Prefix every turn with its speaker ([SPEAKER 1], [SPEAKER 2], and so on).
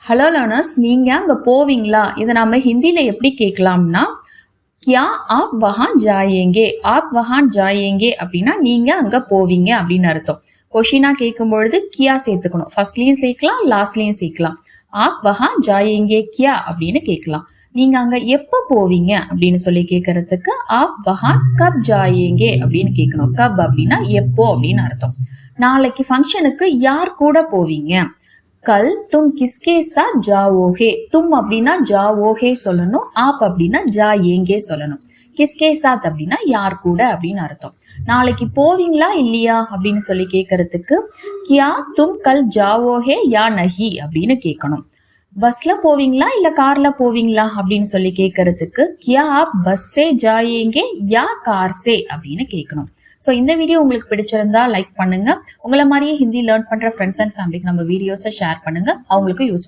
[SPEAKER 1] Hello learners, நீங்க அங்க போவீங்களா? இதை நம்ம ஹிந்தில எப்படி கேட்கலாம்னா, கியா ஆப் வஹான் ஜாயேங்கே, ஆப் வஹான் ஜாயேங்கே அப்படின்னா நீங்க அங்க போவீங்க அப்படின்னு அர்த்தம். கொஷினா கேட்கும் பொழுது கியா சேர்த்துக்கணும். ஃபர்ஸ்ட்லயும் சேர்க்கலாம், லாஸ்ட்லயும் சேர்க்கலாம். ஆப் வஹான் ஜாயேங்கே கியா அப்படின்னு கேட்கலாம். நீங்க அங்க எப்ப போவீங்க அப்படின்னு சொல்லி கேட்கறதுக்கு ஆப் வஹான் கப் ஜாயேங்கே அப்படின்னு கேட்கணும். கப் அப்படின்னா எப்போ அப்படின்னு அர்த்தம். நாளைக்கு ஃபங்க்ஷனுக்கு யார் கூட போவீங்க? கல் தும் கிஸ்கே சாத் ஜாவோகே. தும் அப்படின்னா ஜாவோகே சொல்லணும், ஆப் அப்படின்னா ஜாயேங்கே சொல்லணும். கிஸ்கே சாத் அப்படின்னா யார் கூட அப்படின்னு அர்த்தம். நாளைக்கு போவீங்களா இல்லையா அப்படின்னு சொல்லி கேட்கறதுக்கு கியா தும் கல் ஜாவோகே யா நஹி அப்படின்னு கேட்கணும். பஸ்ல போவீங்களா இல்ல கார்ல போவீங்களா அப்படின்னு சொல்லி கேட்கறதுக்கு கியா ஆப் பஸ் சே ஜாயேங்கே யா கார் சே அப்படின்னு கேட்கணும். ஸோ இந்த வீடியோ உங்களுக்கு பிடிச்சிருந்தா லைக் பண்ணுங்க. உங்களை மாதிரியே ஹிந்தி லேர்ன் பண்ற ஃப்ரெண்ட்ஸ் அண்ட் ஃபேமிலிக்கு நம்ம வீடியோஸை ஷேர் பண்ணுங்க, அவங்களுக்கு யூஸ்ஃபுல்.